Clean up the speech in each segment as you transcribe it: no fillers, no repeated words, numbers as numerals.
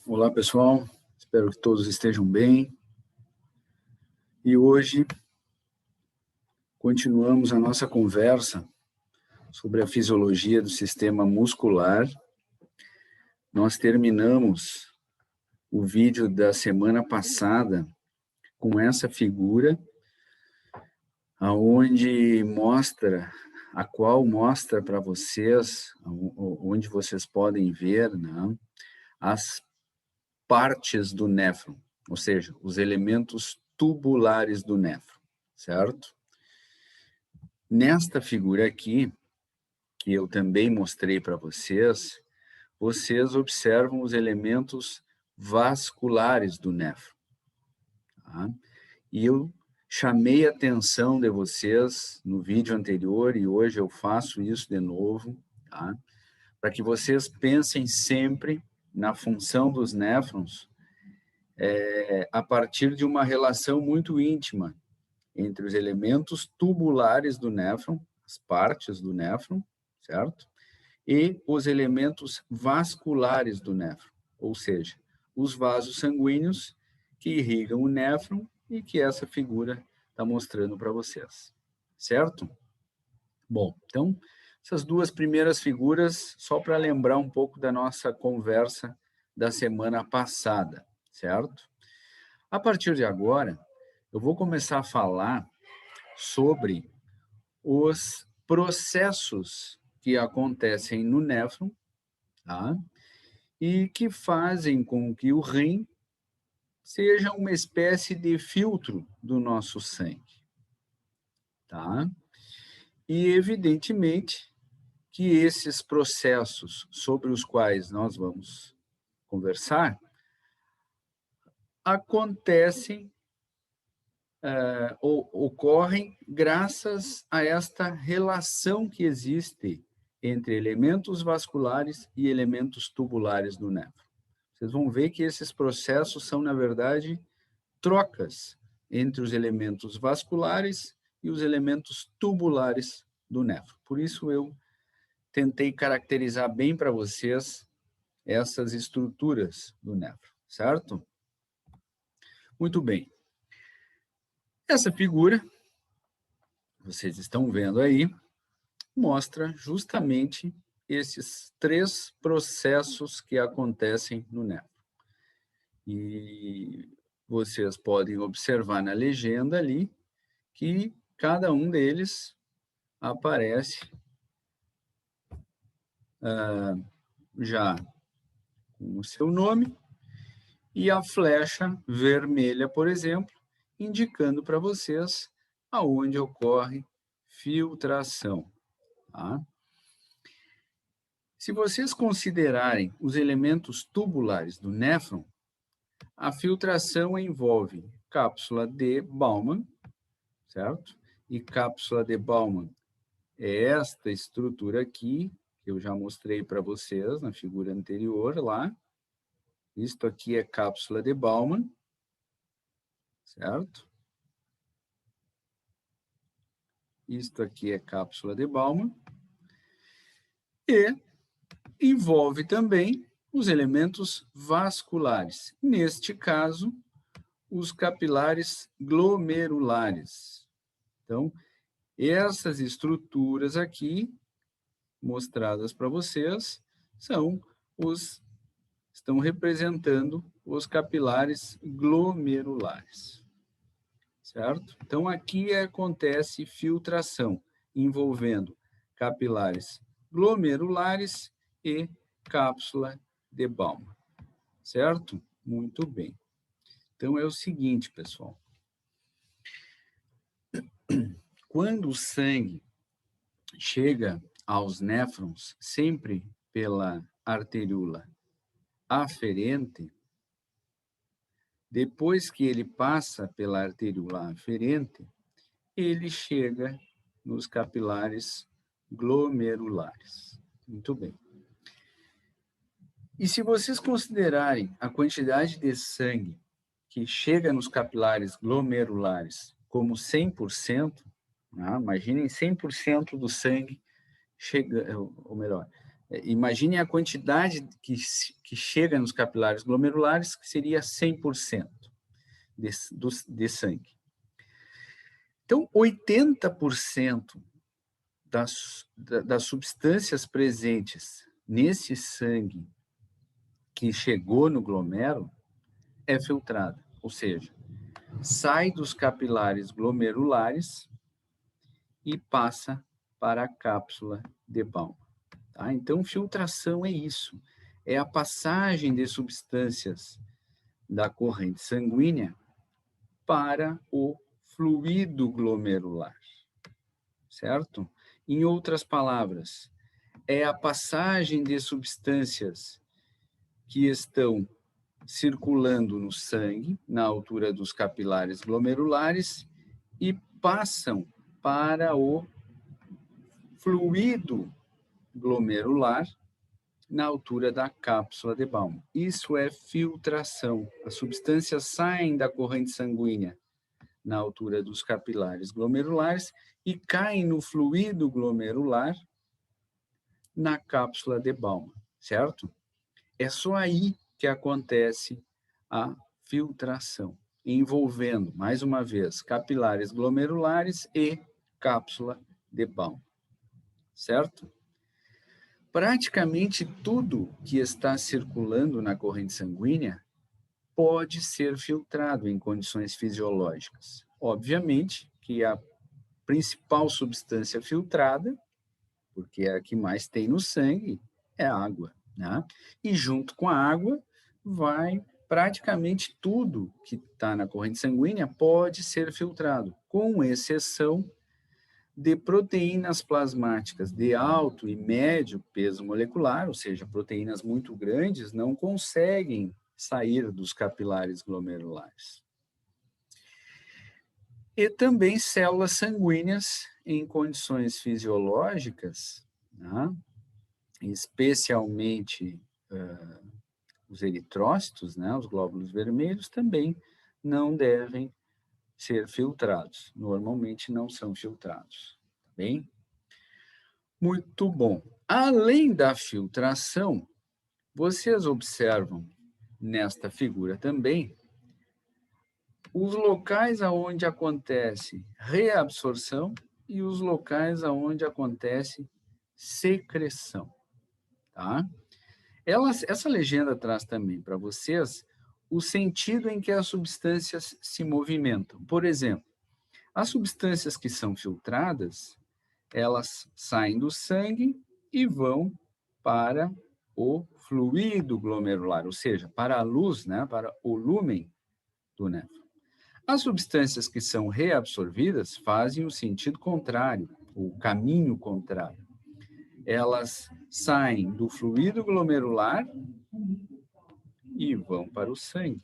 Olá, pessoal. Espero que todos estejam bem. E hoje continuamos a nossa conversa sobre a fisiologia do sistema muscular. Nós terminamos o vídeo da semana passada com essa figura, a qual mostra para vocês, onde vocês podem ver, né, as partes do néfron, ou seja, os elementos tubulares do néfron, certo? Nesta figura aqui, que eu também mostrei para vocês, vocês observam os elementos vasculares do néfron. Tá? E eu chamei a atenção de vocês no vídeo anterior, e hoje eu faço isso de novo, tá? Para que vocês pensem sempre na função dos néfrons a partir de uma relação muito íntima entre os elementos tubulares do néfron, as partes do néfron, certo? E os elementos vasculares do néfron, ou seja, os vasos sanguíneos que irrigam o néfron e que essa figura está mostrando para vocês, certo? Bom, então, essas duas primeiras figuras, só para lembrar um pouco da nossa conversa da semana passada, certo? A partir de agora, eu vou começar a falar sobre os processos que acontecem no néfron, tá? E que fazem com que o rim seja uma espécie de filtro do nosso sangue, tá? E, evidentemente, que esses processos sobre os quais nós vamos conversar acontecem ou ocorrem graças a esta relação que existe entre elementos vasculares e elementos tubulares do néfron. Vocês vão ver que esses processos são, na verdade, trocas entre os elementos vasculares e os elementos tubulares do néfron. Por isso eu tentei caracterizar bem para vocês essas estruturas do néfron, certo? Muito bem. Essa figura, vocês estão vendo aí, mostra justamente esses três processos que acontecem no néfron. E vocês podem observar na legenda ali que cada um deles aparece já com o seu nome e a flecha vermelha, por exemplo, indicando para vocês aonde ocorre filtração. Tá? Se vocês considerarem os elementos tubulares do néfron, a filtração envolve cápsula de Bowman, certo? E cápsula de Bowman é esta estrutura aqui, que eu já mostrei para vocês na figura anterior lá. Isto aqui é cápsula de Bowman, certo? Isto aqui é cápsula de Bowman. E envolve também os elementos vasculares. Neste caso, os capilares glomerulares. Então, essas estruturas aqui, mostradas para vocês, estão representando os capilares glomerulares. Certo? Então, aqui acontece filtração, envolvendo capilares glomerulares e cápsula de Bowman. Certo? Muito bem. Então, é o seguinte, pessoal. Quando o sangue chega aos néfrons, sempre pela arteríola aferente, depois que ele passa pela arteríola aferente, ele chega nos capilares glomerulares. Muito bem. E se vocês considerarem a quantidade de sangue que chega nos capilares glomerulares como 100%, imaginem 100% do sangue chega, ou melhor, Imagine a quantidade que chega nos capilares glomerulares, que seria 100% de sangue. Então, 80% das substâncias presentes nesse sangue que chegou no glomérulo é filtrada, ou seja, sai dos capilares glomerulares e passa para a cápsula de Bowman. Tá? Então, filtração é isso, é a passagem de substâncias da corrente sanguínea para o fluido glomerular, certo? Em outras palavras, é a passagem de substâncias que estão circulando no sangue, na altura dos capilares glomerulares, e passam para o fluido glomerular, na altura da cápsula de Bowman. Isso é filtração. As substâncias saem da corrente sanguínea na altura dos capilares glomerulares e caem no fluido glomerular na cápsula de Bowman, certo? É só aí que acontece a filtração, envolvendo, mais uma vez, capilares glomerulares e cápsula de Bowman, certo? Praticamente tudo que está circulando na corrente sanguínea pode ser filtrado em condições fisiológicas. Obviamente que a principal substância filtrada, porque é a que mais tem no sangue, é a água, né? E junto com a água vai praticamente tudo que está na corrente sanguínea pode ser filtrado, com exceção de proteínas plasmáticas de alto e médio peso molecular, ou seja, proteínas muito grandes, não conseguem sair dos capilares glomerulares. E também células sanguíneas em condições fisiológicas, né? Especialmente os eritrócitos, né? Os glóbulos vermelhos, também não devem ser filtrados. Normalmente não são filtrados. Tá bem? Muito bom. Além da filtração, vocês observam nesta figura também os locais onde acontece reabsorção e os locais onde acontece secreção. Tá? Essa legenda traz também para vocês o sentido em que as substâncias se movimentam. Por exemplo, as substâncias que são filtradas, elas saem do sangue e vão para o fluido glomerular, ou seja, para a luz, né, para o lúmen do néfron. As substâncias que são reabsorvidas fazem o sentido contrário, o caminho contrário. Elas saem do fluido glomerular e vão para o sangue.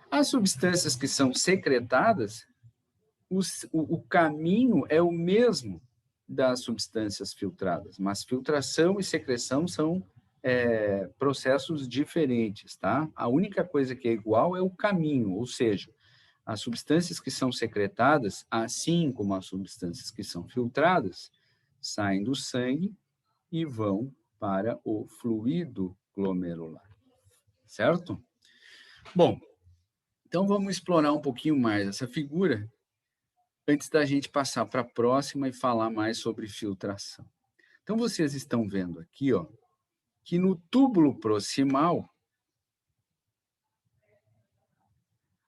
As substâncias que são secretadas, o caminho é o mesmo das substâncias filtradas, mas filtração e secreção são processos diferentes, tá? A única coisa que é igual é o caminho, ou seja, as substâncias que são secretadas, assim como as substâncias que são filtradas, saem do sangue e vão para o fluido glomerular, certo? Bom, então vamos explorar um pouquinho mais essa figura antes da gente passar para a próxima e falar mais sobre filtração. Então vocês estão vendo aqui, ó, que no túbulo proximal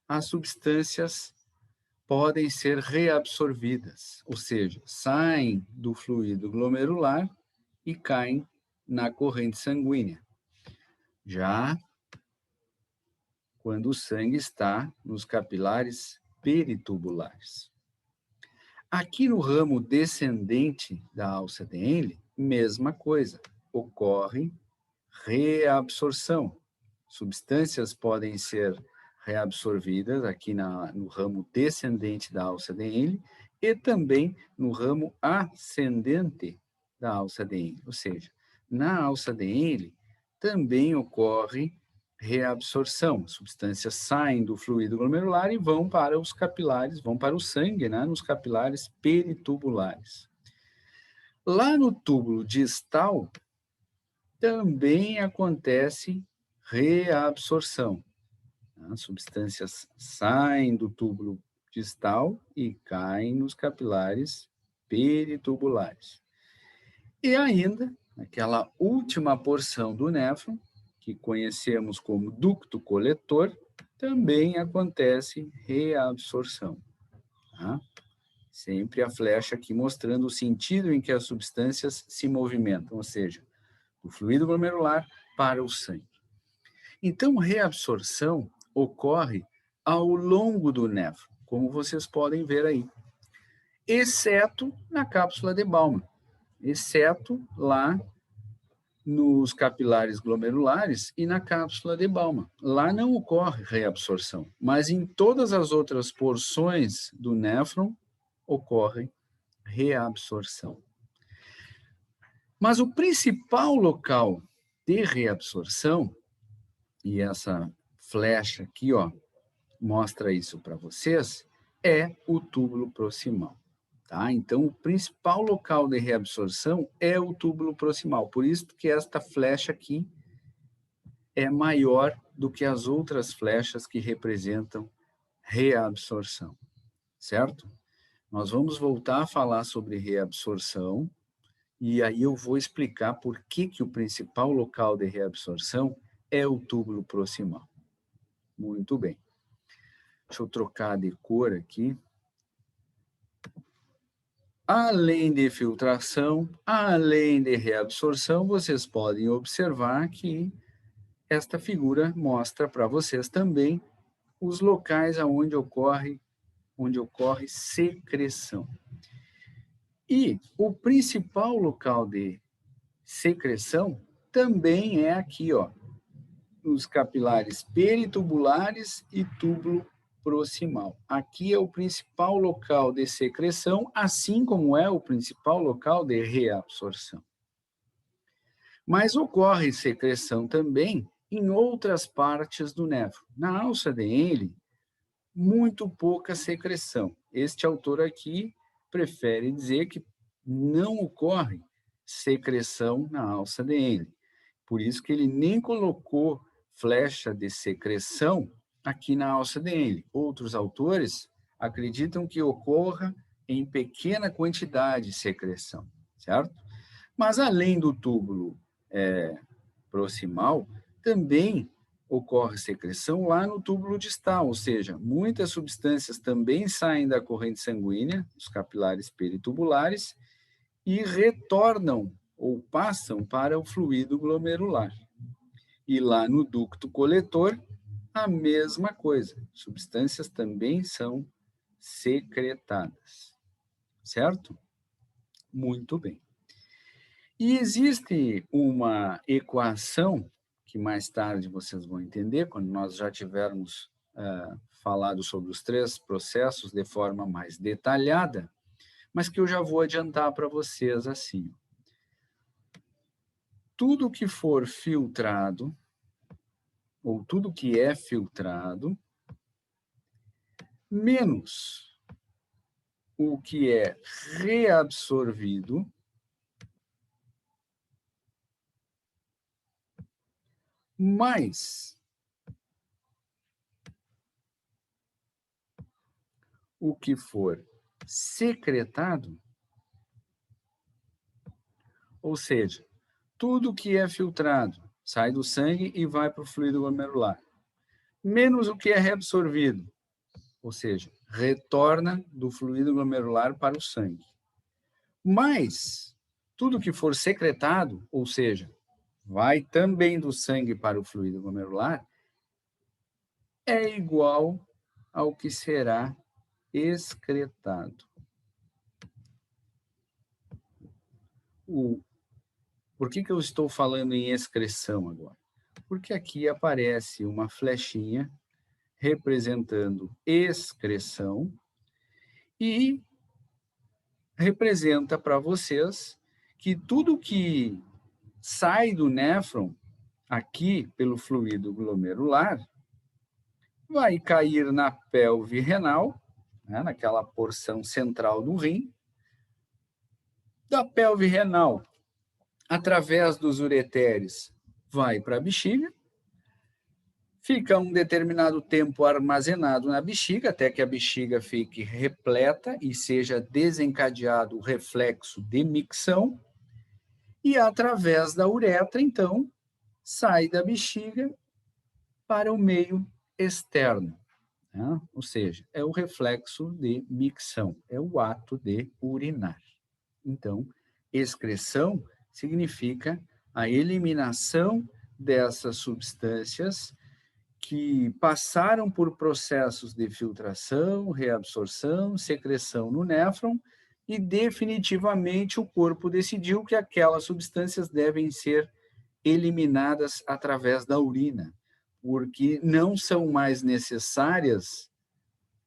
as substâncias podem ser reabsorvidas, ou seja, saem do fluido glomerular e caem na corrente sanguínea. Já quando o sangue está nos capilares peritubulares. Aqui no ramo descendente da alça de Henle, mesma coisa, ocorre reabsorção. Substâncias podem ser reabsorvidas aqui no ramo descendente da alça de Henle e também no ramo ascendente da alça de Henle. Ou seja, na alça de Henle também ocorre reabsorção. Substâncias saem do fluido glomerular e vão para os capilares, vão para o sangue, né, nos capilares peritubulares. Lá no túbulo distal, também acontece reabsorção. As substâncias saem do túbulo distal e caem nos capilares peritubulares. E ainda, aquela última porção do néfron, que conhecemos como ducto coletor, também acontece reabsorção. Tá? Sempre a flecha aqui mostrando o sentido em que as substâncias se movimentam, ou seja, do fluido glomerular para o sangue. Então, reabsorção ocorre ao longo do néfron, como vocês podem ver aí, exceto na cápsula de Bowman, exceto lá nos capilares glomerulares e na cápsula de Bowman. Lá não ocorre reabsorção, mas em todas as outras porções do néfron ocorre reabsorção. Mas o principal local de reabsorção, e essa flecha aqui, ó, mostra isso para vocês, é o túbulo proximal. Tá? Então, o principal local de reabsorção é o túbulo proximal. Por isso que esta flecha aqui é maior do que as outras flechas que representam reabsorção, certo? Nós vamos voltar a falar sobre reabsorção e aí eu vou explicar por que o principal local de reabsorção é o túbulo proximal. Muito bem. Deixa eu trocar de cor aqui. Além de filtração, além de reabsorção, vocês podem observar que esta figura mostra para vocês também os locais onde ocorre secreção. E o principal local de secreção também é aqui, ó, nos capilares peritubulares e túbulo proximal. Aqui é o principal local de secreção, assim como é o principal local de reabsorção. Mas ocorre secreção também em outras partes do néfron. Na alça de Henle, muito pouca secreção. Este autor aqui prefere dizer que não ocorre secreção na alça de Henle. Por isso que ele nem colocou flecha de secreção aqui na alça de Henle. Outros autores acreditam que ocorra em pequena quantidade secreção, certo? Mas além do túbulo proximal, também ocorre secreção lá no túbulo distal, ou seja, muitas substâncias também saem da corrente sanguínea, dos capilares peritubulares, e retornam ou passam para o fluido glomerular. E lá no ducto coletor, a mesma coisa. Substâncias também são secretadas. Certo? Muito bem. E existe uma equação que mais tarde vocês vão entender, quando nós já tivermos falado sobre os três processos de forma mais detalhada, mas que eu já vou adiantar para vocês assim. Tudo que for filtrado, ou tudo que é filtrado, menos o que é reabsorvido, mais o que for secretado, ou seja, tudo que é filtrado sai do sangue e vai para o fluido glomerular, menos o que é reabsorvido, ou seja, retorna do fluido glomerular para o sangue. Mas tudo que for secretado, ou seja, vai também do sangue para o fluido glomerular, é igual ao que será excretado. Por que eu estou falando em excreção agora? Porque aqui aparece uma flechinha representando excreção e representa para vocês que tudo que sai do néfron aqui pelo fluido glomerular vai cair na pelve renal, né, naquela porção central do rim, Da pelve renal, através dos ureteres, vai para a bexiga, fica um determinado tempo armazenado na bexiga, até que a bexiga fique repleta e seja desencadeado o reflexo de micção, e através da uretra, então, sai da bexiga para o meio externo, né? Ou seja, é o reflexo de micção, é o ato de urinar. Então, excreção significa a eliminação dessas substâncias que passaram por processos de filtração, reabsorção, secreção no néfron e definitivamente o corpo decidiu que aquelas substâncias devem ser eliminadas através da urina, porque não são mais necessárias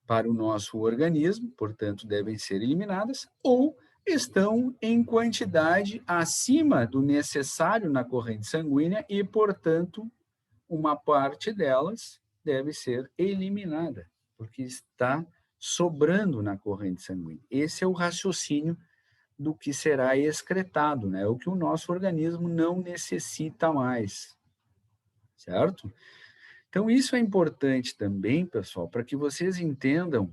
para o nosso organismo, portanto, devem ser eliminadas, ou estão em quantidade acima do necessário na corrente sanguínea e, portanto, uma parte delas deve ser eliminada, porque está sobrando na corrente sanguínea. Esse é o raciocínio do que será excretado, né? O que o nosso organismo não necessita mais, certo? Então, isso é importante também, pessoal, para que vocês entendam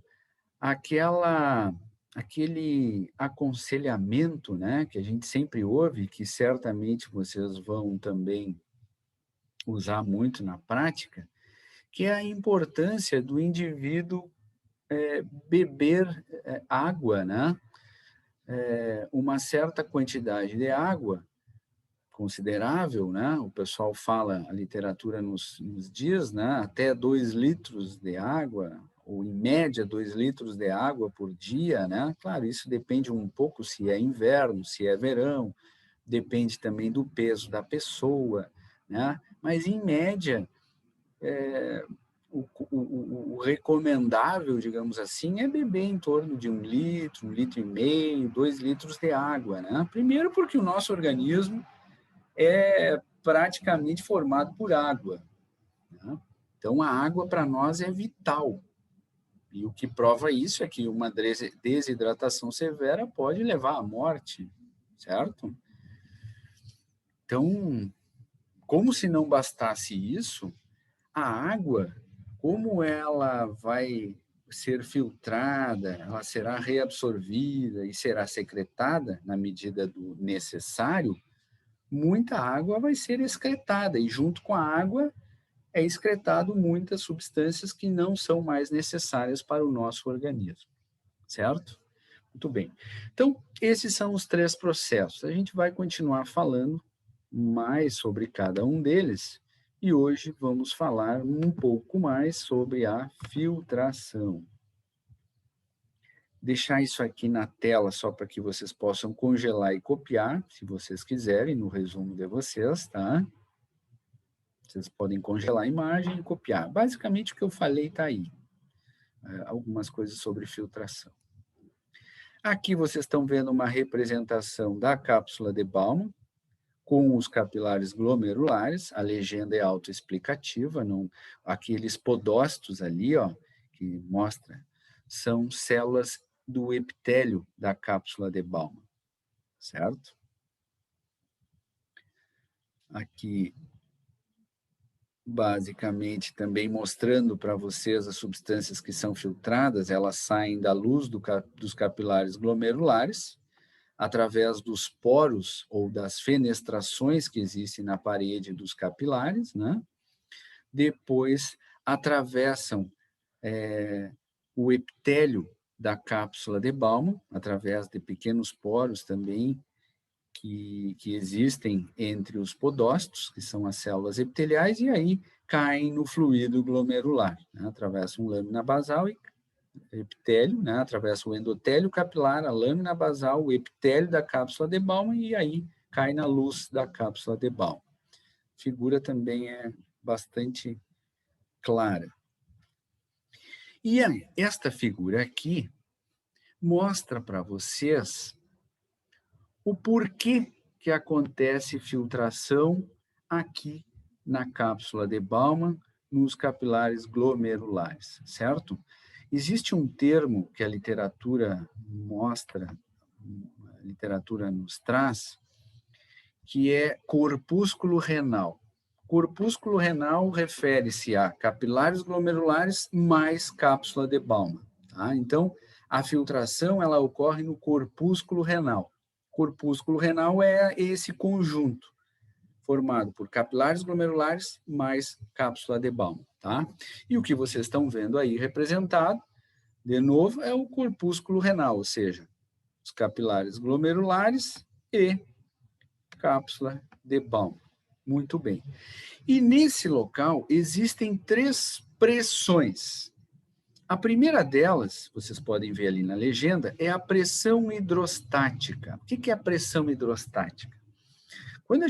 aquele aconselhamento, né, que a gente sempre ouve, que certamente vocês vão também usar muito na prática, que é a importância do indivíduo beber água, né? Uma certa quantidade de água considerável, né? O pessoal fala, a literatura nos diz, né? Até 2 litros de água, ou em média 2 litros de água por dia, né? Claro, isso depende um pouco se é inverno, se é verão, depende também do peso da pessoa, né? Mas em média, o recomendável, digamos assim, é beber em torno de 1 litro e meio, 2 litros de água, né? Primeiro porque o nosso organismo é praticamente formado por água, né? Então, a água para nós é vital. E o que prova isso é que uma desidratação severa pode levar à morte, certo? Então, como se não bastasse isso, a água, como ela vai ser filtrada, ela será reabsorvida e será secretada na medida do necessário, muita água vai ser excretada e junto com a água é excretado muitas substâncias que não são mais necessárias para o nosso organismo, certo? Muito bem. Então, esses são os 3 processos. A gente vai continuar falando mais sobre cada um deles e hoje vamos falar um pouco mais sobre a filtração. Deixar isso aqui na tela só para que vocês possam congelar e copiar, se vocês quiserem, no resumo de vocês, tá? Vocês podem congelar a imagem e copiar. Basicamente, o que eu falei está aí. Algumas coisas sobre filtração. Aqui vocês estão vendo uma representação da cápsula de Bowman, com os capilares glomerulares, a legenda é autoexplicativa, não, aqueles podócitos ali, ó, que mostra, são células do epitélio da cápsula de Bowman, certo? Aqui, basicamente, também mostrando para vocês as substâncias que são filtradas, elas saem da luz dos capilares glomerulares, através dos poros ou das fenestrações que existem na parede dos capilares, né? Depois atravessam o epitélio da cápsula de Bowman, através de pequenos poros também que existem entre os podócitos, que são as células epiteliais, e aí caem no fluido glomerular, né? Atravessam lâmina basal e epitélio, né? Atravessa o endotélio capilar, a lâmina basal, o epitélio da cápsula de Bowman e aí cai na luz da cápsula de Bowman. A figura também é bastante clara. E esta figura aqui mostra para vocês o porquê que acontece filtração aqui na cápsula de Bowman, nos capilares glomerulares, certo? Existe um termo que a literatura mostra literatura nos traz, que é corpúsculo renal. Corpúsculo renal refere-se a capilares glomerulares mais cápsula de Bowman. Tá? Então, a filtração ela ocorre no corpúsculo renal. Corpúsculo renal é esse conjunto formado por capilares glomerulares mais cápsula de Bowman. Tá? E o que vocês estão vendo aí representado, de novo, é o corpúsculo renal, ou seja, os capilares glomerulares e cápsula de Bowman. Muito bem. E nesse local existem 3 pressões. A primeira delas, vocês podem ver ali na legenda, é a pressão hidrostática. O que é a pressão hidrostática? Quando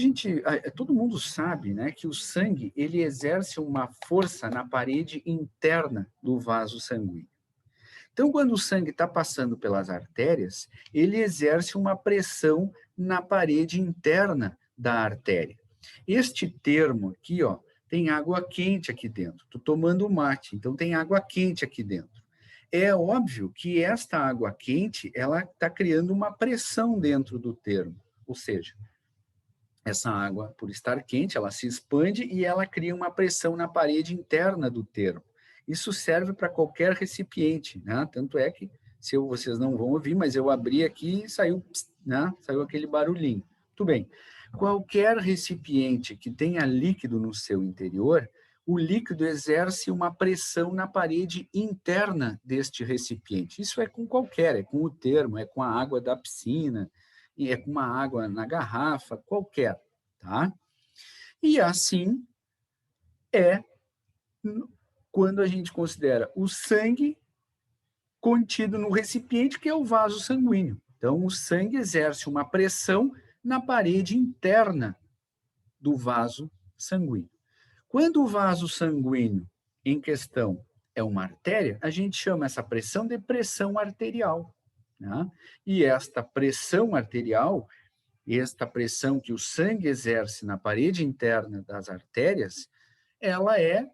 todo mundo sabe, né, que o sangue ele exerce uma força na parede interna do vaso sanguíneo. Então, quando o sangue está passando pelas artérias, ele exerce uma pressão na parede interna da artéria. Este termo aqui, ó, tem água quente aqui dentro. Estou tomando mate, então tem água quente aqui dentro. É óbvio que esta água quente, ela está criando uma pressão dentro do termo. Ou seja, essa água, por estar quente, ela se expande e ela cria uma pressão na parede interna do termo. Isso serve para qualquer recipiente, né? Tanto é que, vocês não vão ouvir, mas eu abri aqui e saiu, né? Saiu aquele barulhinho. Muito bem. Qualquer recipiente que tenha líquido no seu interior, o líquido exerce uma pressão na parede interna deste recipiente. Isso é com qualquer, é com o termo, é com a água da piscina, é com uma água na garrafa, qualquer, tá? E assim é quando a gente considera o sangue contido no recipiente, que é o vaso sanguíneo. Então, o sangue exerce uma pressão na parede interna do vaso sanguíneo. Quando o vaso sanguíneo em questão é uma artéria, a gente chama essa pressão de pressão arterial. Né? E esta pressão arterial, esta pressão que o sangue exerce na parede interna das artérias, ela é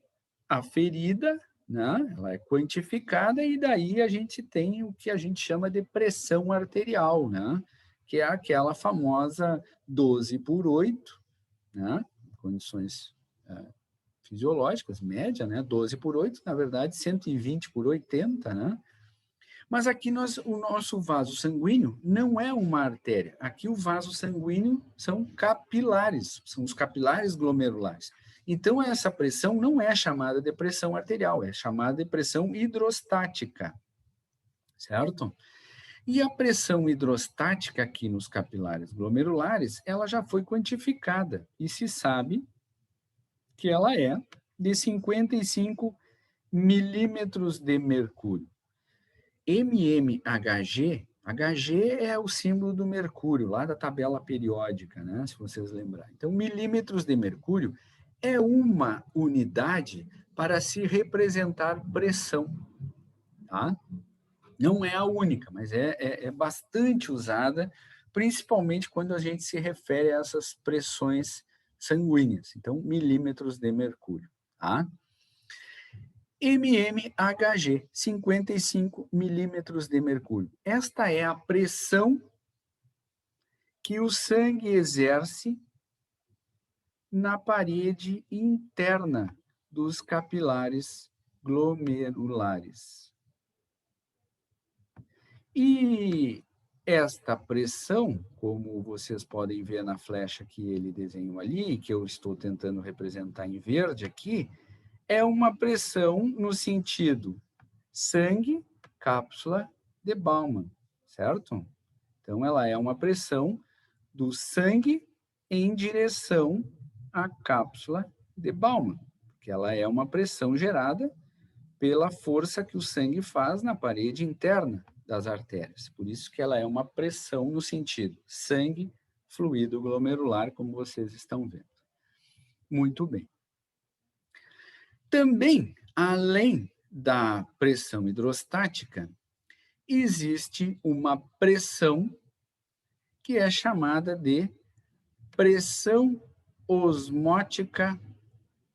aferida, né? Ela é quantificada e daí a gente tem o que a gente chama de pressão arterial, né? Que é aquela famosa 12/8, né? Condições fisiológicas, média, né? 12/8, na verdade, 120/80, né? Mas aqui o nosso vaso sanguíneo não é uma artéria. Aqui o vaso sanguíneo são capilares, são os capilares glomerulares. Então, essa pressão não é chamada de pressão arterial, é chamada de pressão hidrostática, certo? E a pressão hidrostática aqui nos capilares glomerulares, ela já foi quantificada e se sabe que ela é de 55 milímetros de mercúrio. mmHg, Hg é o símbolo do mercúrio, lá da tabela periódica, né, se vocês lembrarem. Então, milímetros de mercúrio é uma unidade para se representar pressão, tá? Não é a única, mas é bastante usada, principalmente quando a gente se refere a essas pressões sanguíneas. Então, milímetros de mercúrio, tá? mmHg, 55 milímetros de mercúrio. Esta é a pressão que o sangue exerce na parede interna dos capilares glomerulares. E esta pressão, como vocês podem ver na flecha que ele desenhou ali, que eu estou tentando representar em verde aqui, é uma pressão no sentido sangue, cápsula de Bowman, certo? Então, ela é uma pressão do sangue em direção à cápsula de Bowman, que ela é uma pressão gerada pela força que o sangue faz na parede interna das artérias. Por isso que ela é uma pressão no sentido sangue, fluido glomerular, como vocês estão vendo. Muito bem. Também, além da pressão hidrostática, existe uma pressão que é chamada de pressão osmótica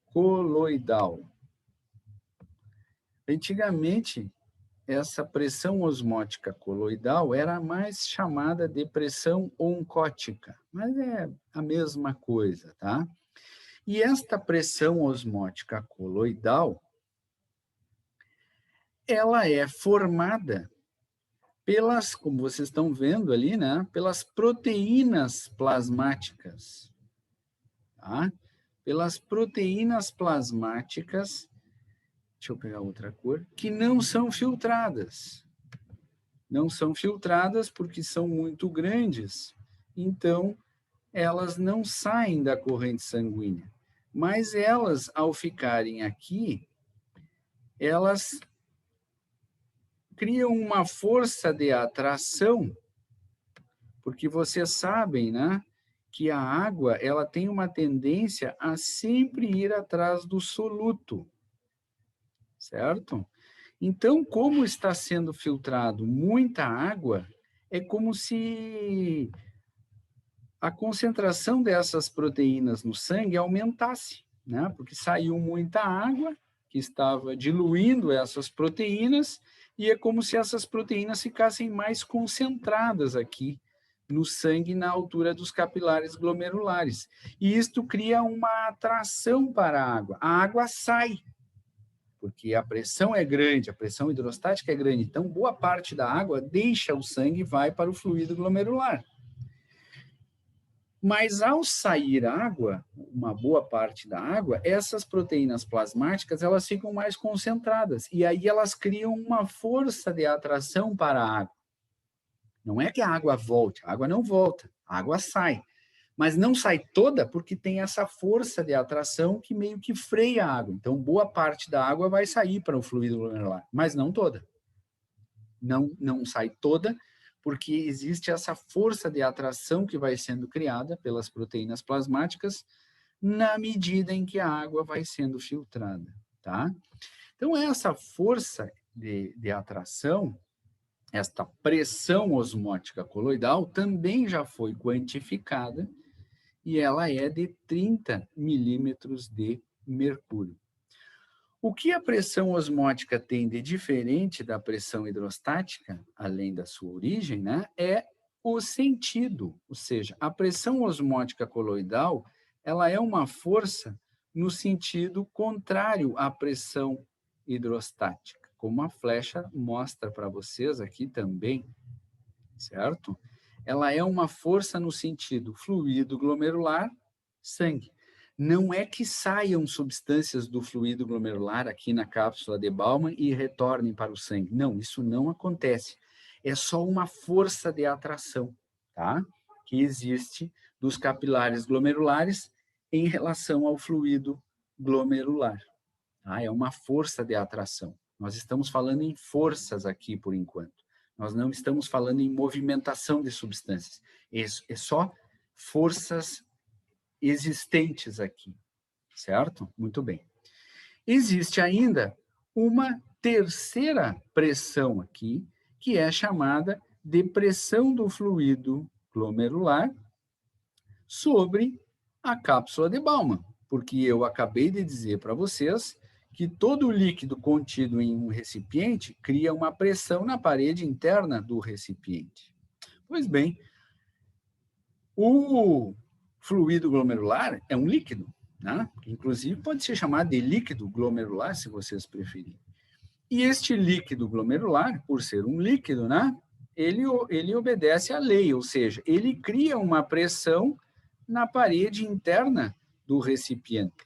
coloidal. Antigamente, essa pressão osmótica coloidal era a mais chamada de pressão oncótica, mas é a mesma coisa, tá? E esta pressão osmótica coloidal, ela é formada pelas, como vocês estão vendo ali, né? Pelas proteínas plasmáticas, tá? Pelas proteínas plasmáticas, deixa eu pegar outra cor, que não são filtradas. Não são filtradas porque são muito grandes, então elas não saem da corrente sanguínea. Mas elas, ao ficarem aqui, elas criam uma força de atração, porque vocês sabem, né, que a água ela tem uma tendência a sempre ir atrás do soluto, certo? Então, como está sendo filtrado muita água, é como se a concentração dessas proteínas no sangue aumentasse, né? Porque saiu muita água que estava diluindo essas proteínas e é como se essas proteínas ficassem mais concentradas aqui no sangue na altura dos capilares glomerulares. E isto cria uma atração para a água. A água sai, porque a pressão é grande, a pressão hidrostática é grande. Então, boa parte da água deixa o sangue e vai para o fluido glomerular. Mas ao sair água, uma boa parte da água, essas proteínas plasmáticas, elas ficam mais concentradas. E aí elas criam uma força de atração para a água. Não é que a água volte, a água não volta, a água sai. Mas não sai toda porque tem essa força de atração que meio que freia a água. Então, boa parte da água vai sair para o fluido glomerular, mas não toda. Não sai toda, porque existe essa força de atração que vai sendo criada pelas proteínas plasmáticas na medida em que a água vai sendo filtrada, tá? Então, essa força de atração, esta pressão osmótica coloidal, também já foi quantificada e ela é de 30 milímetros de mercúrio. O que a pressão osmótica tem de diferente da pressão hidrostática, além da sua origem, né, é o sentido, ou seja, a pressão osmótica coloidal, ela é uma força no sentido contrário à pressão hidrostática, como a flecha mostra para vocês aqui também, certo? Ela é uma força no sentido fluido glomerular, sangue. Não é que saiam substâncias do fluido glomerular aqui na cápsula de Bowman e retornem para o sangue. Não, isso não acontece. É só uma força de atração, tá? Que existe dos capilares glomerulares em relação ao fluido glomerular. Tá? É uma força de atração. Nós estamos falando em forças aqui por enquanto. Nós não estamos falando em movimentação de substâncias. É só forças existentes aqui, certo? Muito bem. Existe ainda uma terceira pressão aqui, que é chamada de pressão do fluido glomerular sobre a cápsula de Bowman, porque eu acabei de dizer para vocês que todo líquido contido em um recipiente cria uma pressão na parede interna do recipiente. Pois bem, o fluido glomerular é um líquido, né? Inclusive pode ser chamado de líquido glomerular, se vocês preferirem. E este líquido glomerular, por ser um líquido, né? Ele obedece à lei, ou seja, ele cria uma pressão na parede interna do recipiente.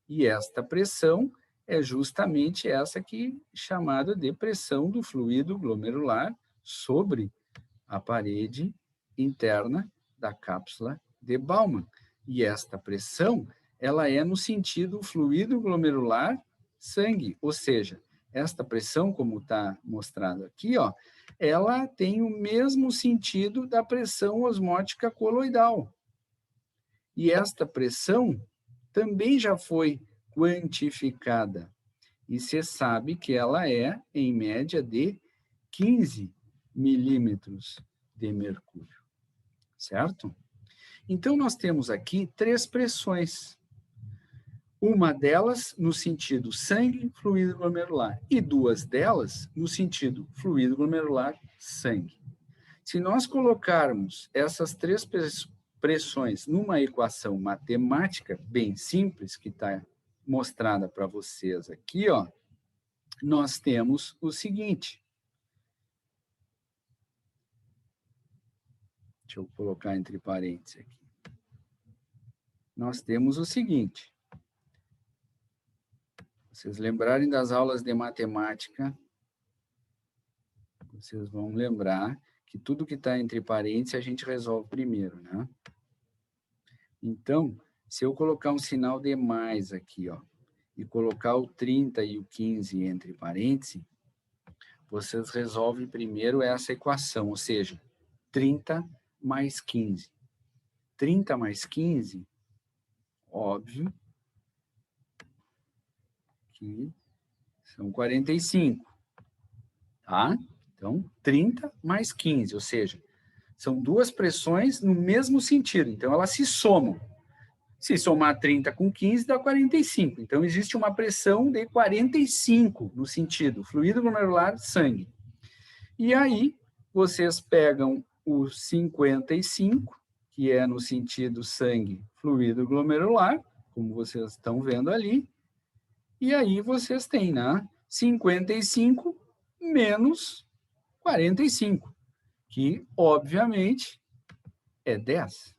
E esta pressão é justamente essa que é chamada de pressão do fluido glomerular sobre a parede interna da cápsula de Bowman. E esta pressão, ela é no sentido fluido glomerular sangue, ou seja, esta pressão, como está mostrado aqui, ó, ela tem o mesmo sentido da pressão osmótica coloidal. E esta pressão também já foi quantificada. E se sabe que ela é, em média, de 15 milímetros de mercúrio, certo? Então, nós temos aqui três pressões. Uma delas no sentido sangue, fluido glomerular, e duas delas no sentido fluido glomerular, sangue. Se nós colocarmos essas três pressões numa equação matemática bem simples, que está mostrada para vocês aqui, ó, nós temos o seguinte. Deixa eu colocar entre parênteses aqui. Nós temos o seguinte. Vocês lembrarem das aulas de matemática, vocês vão lembrar que tudo que está entre parênteses a gente resolve primeiro, né? Então, se eu colocar um sinal de mais aqui, ó, e colocar o 30 e o 15 entre parênteses, vocês resolvem primeiro essa equação, ou seja, 30 mais 15. 30 mais 15, óbvio, que são 45, tá? Então, 30 mais 15, ou seja, são duas pressões no mesmo sentido, então elas se somam. Se somar 30 com 15, dá 45. Então, existe uma pressão de 45 no sentido fluido glomerular, sangue. E aí, vocês pegam o 55, que é no sentido sangue, fluido glomerular, como vocês estão vendo ali, e aí vocês têm, né, 55 menos 45, que, obviamente, é 10.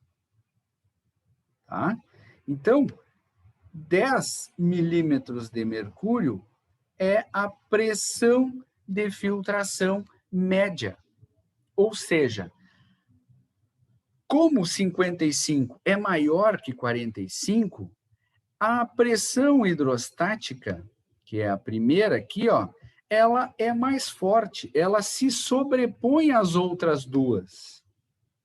Tá? Então, 10 milímetros de mercúrio é a pressão de filtração média. Ou seja, como 55 é maior que 45, a pressão hidrostática, que é a primeira aqui, ó, ela é mais forte, ela se sobrepõe às outras duas.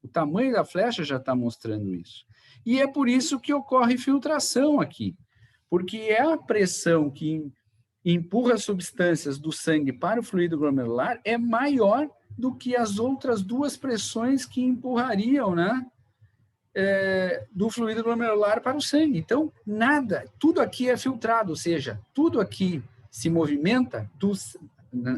O tamanho da flecha já está mostrando isso. E é por isso que ocorre filtração aqui, porque é a pressão que empurra substâncias do sangue para o fluido glomerular é maior do que as outras duas pressões que empurrariam, né, do fluido glomerular para o sangue. Então, nada, tudo aqui é filtrado, ou seja, tudo aqui se movimenta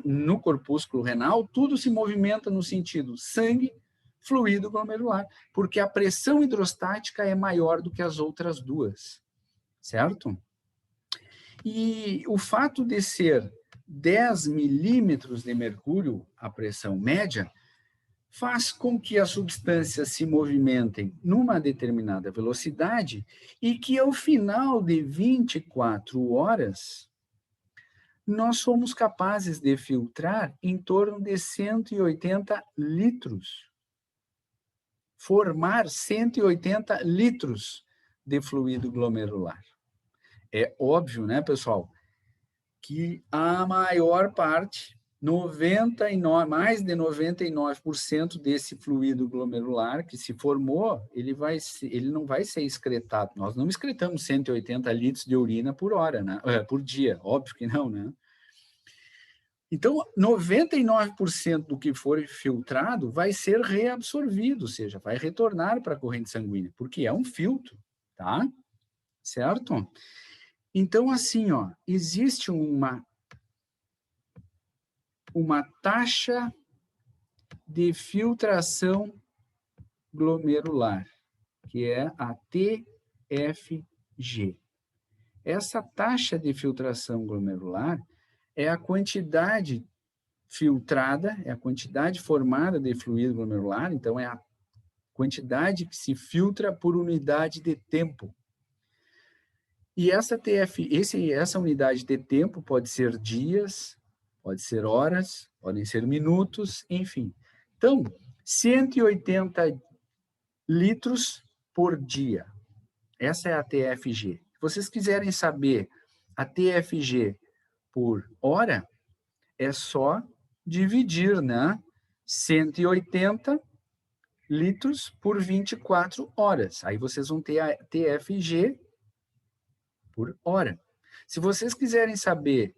no corpúsculo renal, tudo se movimenta no sentido sangue, fluido glomerular, porque a pressão hidrostática é maior do que as outras duas, certo? E o fato de ser 10 milímetros de mercúrio, a pressão média, faz com que as substâncias se movimentem numa determinada velocidade e que, ao final de 24 horas, nós somos capazes de filtrar em torno de 180 litros. Formar 180 litros de fluido glomerular. É óbvio, né, pessoal, que a maior parte, mais de 99% desse fluido glomerular que se formou, ele não vai ser excretado. Nós não excretamos 180 litros de urina por hora, né? Por dia, óbvio que não, né? Então, 99% do que for filtrado vai ser reabsorvido, ou seja, vai retornar para a corrente sanguínea, porque é um filtro, tá? Certo? Então, assim, ó, existe uma taxa de filtração glomerular, que é a TFG. Essa taxa de filtração glomerular é a quantidade filtrada, é a quantidade formada de fluido glomerular, então é a quantidade que se filtra por unidade de tempo. E essa unidade de tempo pode ser dias, pode ser horas, podem ser minutos, enfim. Então, 180 litros por dia. Essa é a TFG. Se vocês quiserem saber a TFG por hora, é só dividir, né? 180 litros por 24 horas. Aí vocês vão ter a TFG por hora. Se vocês quiserem saber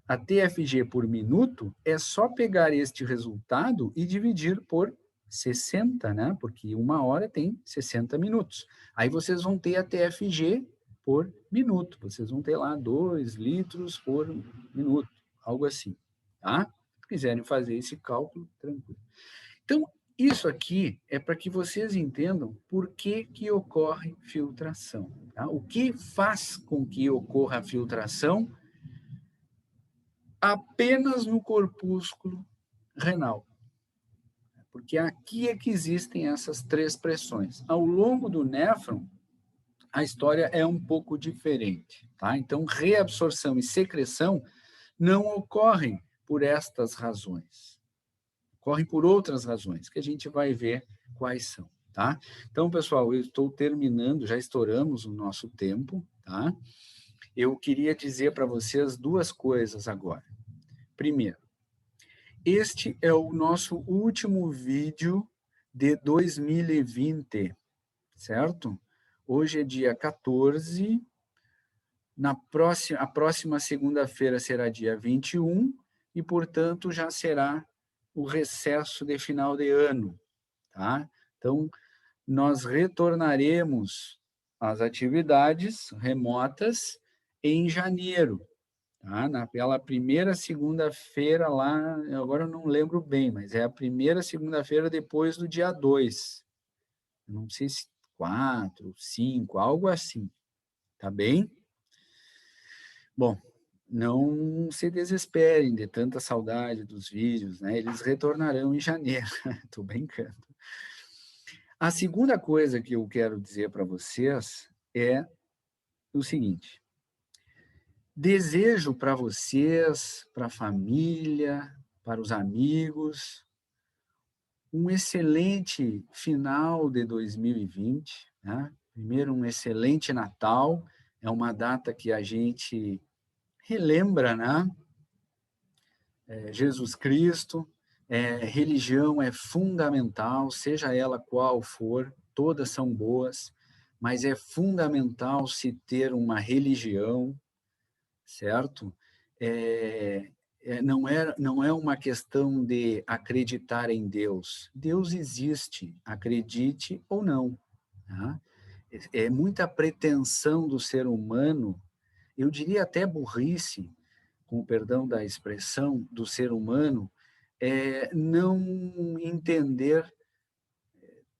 a TFG por minuto, é só pegar este resultado e dividir por 60, né? Porque uma hora tem 60 minutos. Aí vocês vão ter a TFG por minuto. Vocês vão ter lá 2 litros por minuto, algo assim, tá? Se quiserem fazer esse cálculo, tranquilo. Então, isso aqui é para que vocês entendam por que que ocorre filtração, tá? O que faz com que ocorra a filtração apenas no corpúsculo renal. Porque aqui é que existem essas 3 pressões. Ao longo do néfron, a história é um pouco diferente, tá? Então, reabsorção e secreção não ocorrem por estas razões. Ocorrem por outras razões, que a gente vai ver quais são, tá? Então, pessoal, eu estou terminando, já estouramos o nosso tempo, tá? Eu queria dizer para vocês 2 coisas agora. Primeiro, este é o nosso último vídeo de 2020, certo? Hoje é dia 14, a próxima segunda-feira será dia 21, e, portanto, já será o recesso de final de ano, tá? Então, nós retornaremos às atividades remotas em janeiro, tá? Pela primeira segunda-feira lá, agora eu não lembro bem, mas é a primeira segunda-feira depois do dia 2. Não sei se 4, 5, algo assim, tá bem? Bom, não se desesperem de tanta saudade dos vídeos, né? Eles retornarão em janeiro, estou brincando. A segunda coisa que eu quero dizer para vocês é o seguinte: desejo para vocês, para a família, para os amigos, um excelente final de 2020, né? Primeiro, um excelente Natal, é uma data que a gente relembra, né? Jesus Cristo, religião é fundamental, seja ela qual for, todas são boas, mas é fundamental se ter uma religião, certo? Não é uma questão de acreditar em Deus. Deus existe, acredite ou não. Tá? É muita pretensão do ser humano, eu diria até burrice, com o perdão da expressão, do ser humano, não entender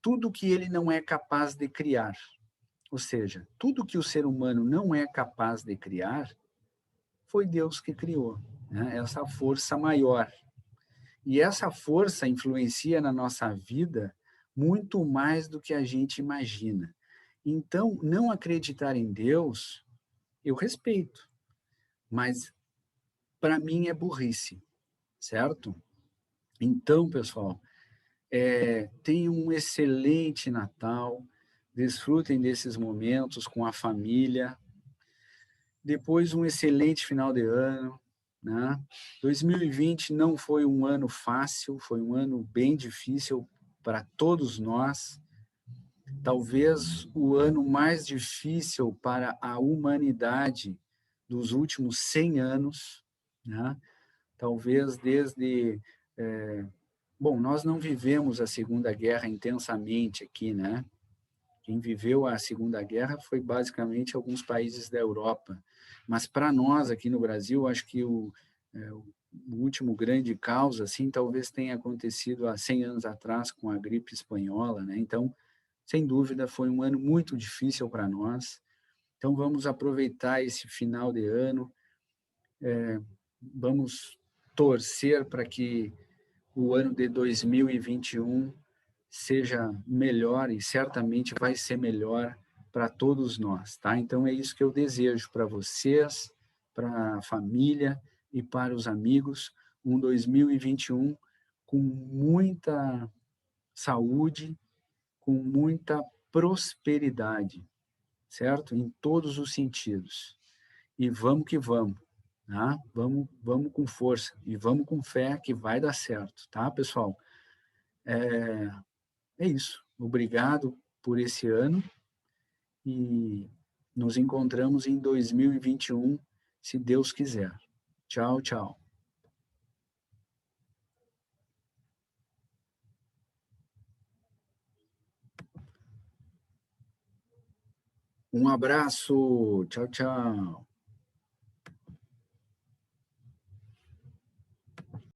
tudo que ele não é capaz de criar. Ou seja, tudo que o ser humano não é capaz de criar, foi Deus que criou, né? Essa força maior. E essa força influencia na nossa vida muito mais do que a gente imagina. Então, não acreditar em Deus, eu respeito, mas para mim é burrice, certo? Então, pessoal, tenham um excelente Natal, desfrutem desses momentos com a família, depois um excelente final de ano, né? 2020 não foi um ano fácil, foi um ano bem difícil para todos nós, talvez o ano mais difícil para a humanidade dos últimos 100 anos, né? Talvez desde... Bom, nós não vivemos a Segunda Guerra intensamente aqui, né? Quem viveu a Segunda Guerra foi basicamente alguns países da Europa. Mas para nós aqui no Brasil, acho que o último grande caos assim talvez tenha acontecido há 100 anos atrás com a gripe espanhola, né? Então, sem dúvida, foi um ano muito difícil para nós. Então, vamos aproveitar esse final de ano, vamos torcer para que o ano de 2021 seja melhor, e certamente vai ser melhor para todos nós, tá? Então é isso que eu desejo para vocês, para a família e para os amigos, um 2021 com muita saúde, com muita prosperidade, certo? Em todos os sentidos. E vamos que vamos, tá? Vamos com força e vamos com fé que vai dar certo, tá, pessoal? É isso. Obrigado por esse ano e nos encontramos em 2021, se Deus quiser. Tchau, tchau. Um abraço. Tchau, tchau.